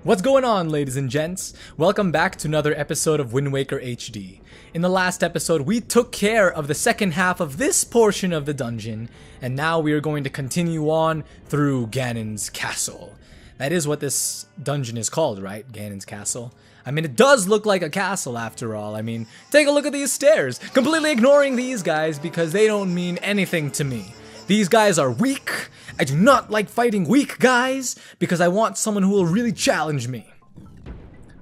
What's going on, ladies and gents? Welcome back to another episode of Wind Waker HD. In the last episode, we took care of the second half of this portion of the dungeon, and now we are going to continue on through Ganon's Castle. That is what this dungeon is called, right? Ganon's Castle. I mean, it does look like a castle after all. I mean, take a look at these stairs. Completely ignoring these guys because they don't mean anything to me. These guys are weak. I do not like fighting weak guys because I want someone who will really challenge me.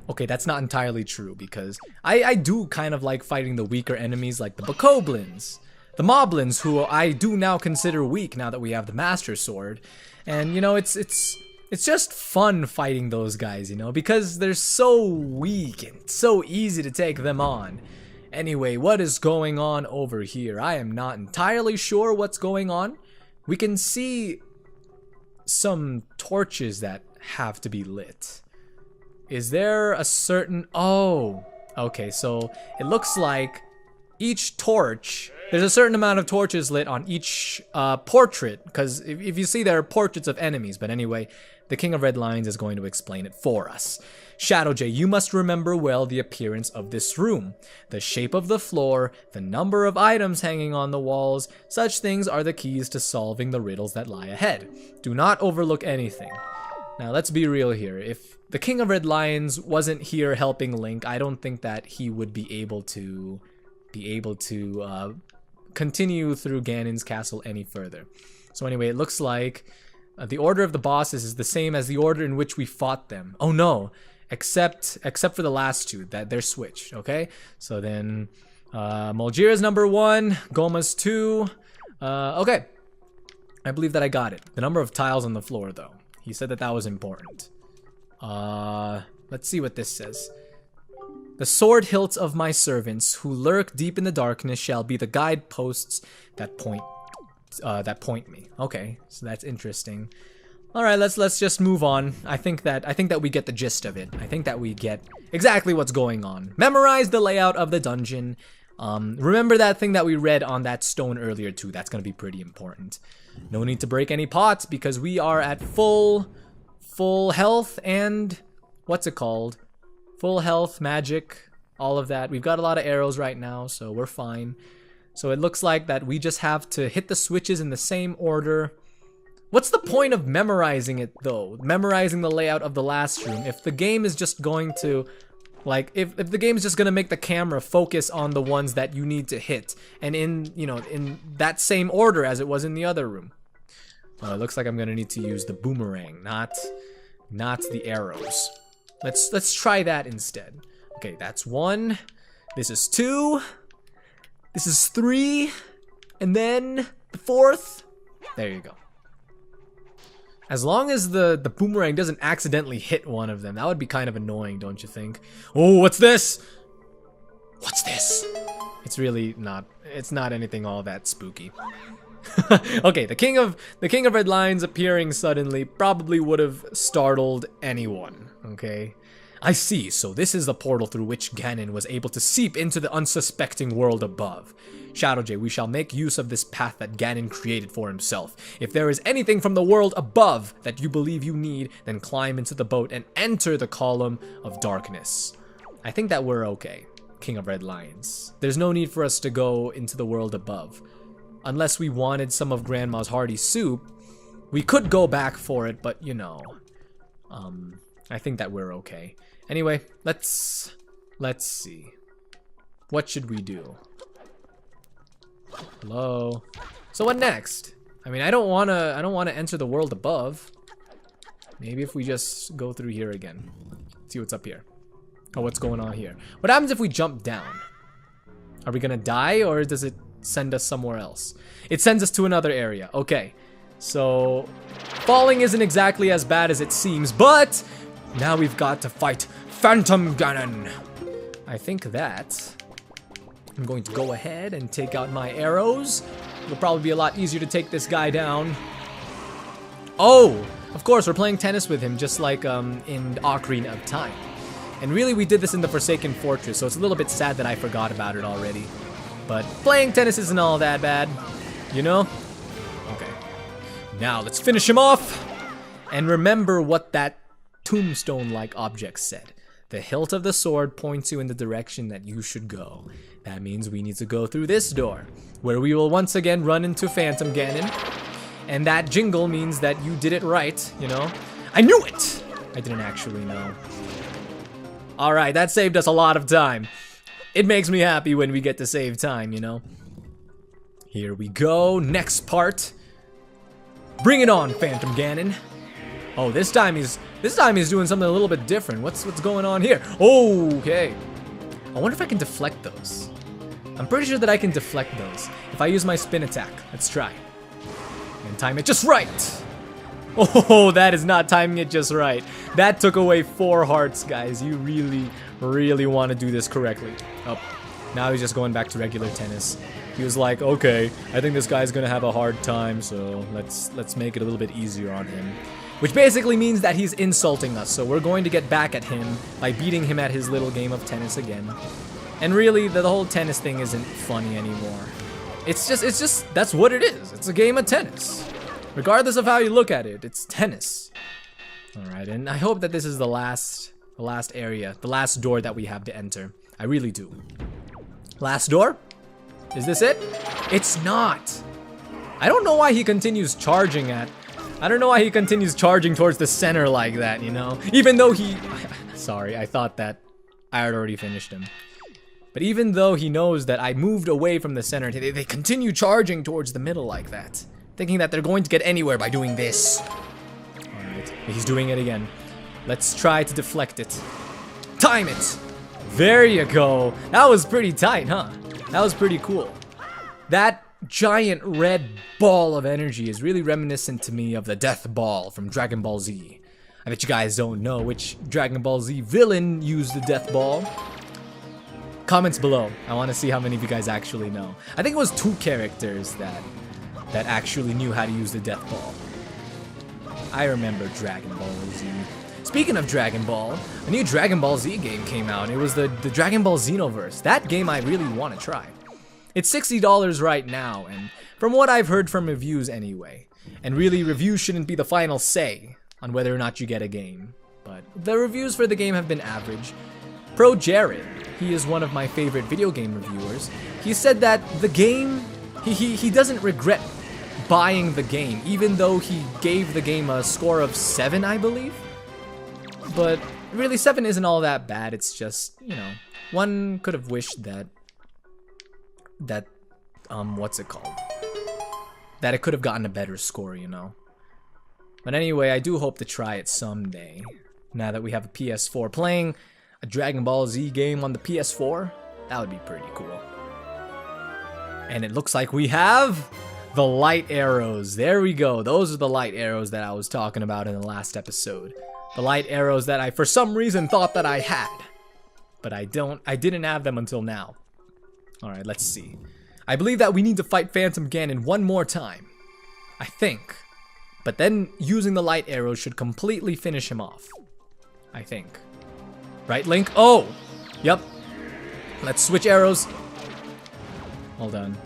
Okay, that's not entirely true because I do kind of like fighting the weaker enemies like the Bokoblins. The Moblins, who I do now consider weak now that we have the Master Sword. And, you know, it's just fun fighting those guys, you know, because they're so weak and so easy to take them on. Anyway, what is going on over here? I am not entirely sure what's going on. We can see some torches that have to be lit. Is there a certain... Oh, okay, so it looks like each torch... There's a certain amount of torches lit on each portrait, because if you see, there are portraits of enemies. But anyway, the King of Red Lions is going to explain it for us. Shadowjay, you must remember well the appearance of this room, the shape of the floor, the number of items hanging on the walls. Such things are the keys to solving the riddles that lie ahead. Do not overlook anything. Now, let's be real here. If the King of Red Lions wasn't here helping Link, I don't think that he would be able to continue through Ganon's castle any further. So anyway, it looks like the order of the bosses is the same as the order in which we fought them. Oh no, except for the last two, that they're switched, okay? So then Molgira's number 1, Gohma's 2. Okay, I believe that I got it. The number of tiles on the floor though. He said that was important. Let's see what this says. The sword hilts of my servants who lurk deep in the darkness shall be the guideposts that point me. Okay, so that's interesting. All right, let's just move on. I think that we get the gist of it. I think that we get exactly what's going on. Memorize the layout of the dungeon. Remember that thing that we read on that stone earlier too. That's gonna be pretty important. No need to break any pots because we are at full health and what's it called? Full health, magic, all of that. We've got a lot of arrows right now, so we're fine. So it looks like that we just have to hit the switches in the same order. What's the point of memorizing it though? Memorizing the layout of the last room if the game is just going to, like, if the game is just gonna make the camera focus on the ones that you need to hit and in that same order as it was in the other room. It looks like I'm gonna need to use the boomerang, not the arrows. Let's try that instead. Okay, that's 1. This is 2. This is 3. And then the 4th. There you go. As long as the boomerang doesn't accidentally hit one of them, that would be kind of annoying, don't you think? Oh, what's this? What's this? It's really not. It's not anything all that spooky. Okay, the King of Red Lions appearing suddenly probably would have startled anyone. Okay, I see. So this is the portal through which Ganon was able to seep into the unsuspecting world above. Shadowjay, we shall make use of this path that Ganon created for himself. If there is anything from the world above that you believe you need, then climb into the boat and enter the column of darkness. I think that we're okay, King of Red Lions. There's no need for us to go into the world above. Unless we wanted some of Grandma's hearty soup, we could go back for it, but you know, I think that we're okay. Anyway, let's see. What should we do? Hello. So what next? I mean, I don't wanna enter the world above. Maybe if we just go through here again. See what's up here. Oh, what's going on here? What happens if we jump down? Are we gonna die or does it send us somewhere else? It sends us to another area. Okay. So falling isn't exactly as bad as it seems, but now we've got to fight Phantom Ganon. I think that I'm going to go ahead and take out my arrows. It'll probably be a lot easier to take this guy down. Oh, of course, we're playing tennis with him just like in Ocarina of Time. And really, we did this in the Forsaken Fortress, so it's a little bit sad that I forgot about it already. But playing tennis isn't all that bad, you know? Okay. Now, let's finish him off! And remember what that tombstone-like object said. The hilt of the sword points you in the direction that you should go. That means we need to go through this door, where we will once again run into Phantom Ganon. And that jingle means that you did it right, you know? I knew it! I didn't actually know. Alright, that saved us a lot of time. It makes me happy when we get to save time, you know? Here we go, next part. Bring it on, Phantom Ganon. Oh, this time he's doing something a little bit different. What's going on here? Oh, okay. I wonder if I can deflect those. I'm pretty sure that I can deflect those if I use my spin attack. Let's try. And time it just right. Oh, that is not timing it just right. That took away 4 hearts, guys. You really, really want to do this correctly. Oh, now he's just going back to regular tennis. He was like, okay, I think this guy's gonna have a hard time, so let's make it a little bit easier on him. Which basically means that he's insulting us, so we're going to get back at him by beating him at his little game of tennis again. And really, the whole tennis thing isn't funny anymore. It's just, that's what it is. It's a game of tennis. Regardless of how you look at it, it's tennis. Alright, and I hope that this is the last area, the last door that we have to enter. I really do. Last door? Is this it? It's not. I don't know why he continues charging I don't know why he continues charging towards the center like that, you know? Even though he... Sorry, I thought that I had already finished him. But even though he knows that I moved away from the center, they continue charging towards the middle like that. Thinking that they're going to get anywhere by doing this. Alright, he's doing it again. Let's try to deflect it. Time it! There you go. That was pretty tight, huh? That was pretty cool. That giant red ball of energy is really reminiscent to me of the Death Ball from Dragon Ball Z. I bet you guys don't know which Dragon Ball Z villain used the Death Ball. Comments below. I want to see how many of you guys actually know. I think it was 2 characters that actually knew how to use the Death Ball. I remember Dragon Ball Z. Speaking of Dragon Ball, a new Dragon Ball Z game came out. It was the Dragon Ball Xenoverse. That game I really want to try. It's $60 right now, and from what I've heard from reviews anyway, and really reviews shouldn't be the final say on whether or not you get a game, but the reviews for the game have been average. Pro Jared, he is one of my favorite video game reviewers, he said that the game, he doesn't regret buying the game, even though he gave the game a score of 7, I believe. But really, 7 isn't all that bad. It's just, you know, one could have wished that what's it called? That it could have gotten a better score, you know. But anyway, I do hope to try it someday. Now that we have a PS4, playing a Dragon Ball Z game on the PS4, that would be pretty cool. And it looks like we have the light arrows. There we go. Those are the light arrows that I was talking about in the last episode. The light arrows that I, for some reason, thought that I had. But I didn't have them until now. Alright, let's see. I believe that we need to fight Phantom Ganon one more time. I think. But then using the light arrows should completely finish him off. I think. Right, Link? Oh! Yep. Let's switch arrows. Hold on.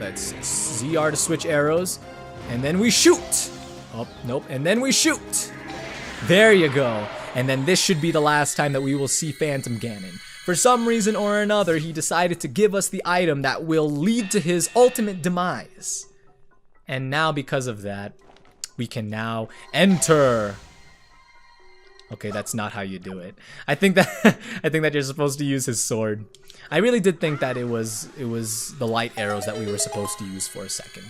Let's ZR to switch arrows. And then we shoot! Oh, nope. And then we shoot! There you go. And then this should be the last time that we will see Phantom Ganon. For some reason or another, he decided to give us the item that will lead to his ultimate demise. And now, because of that, we can now enter. Okay, that's not how you do it. I think that you're supposed to use his sword. I really did think that it was the light arrows that we were supposed to use for a second.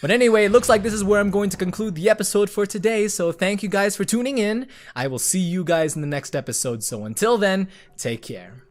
But anyway, it looks like this is where I'm going to conclude the episode for today, so thank you guys for tuning in. I will see you guys in the next episode, so until then, take care.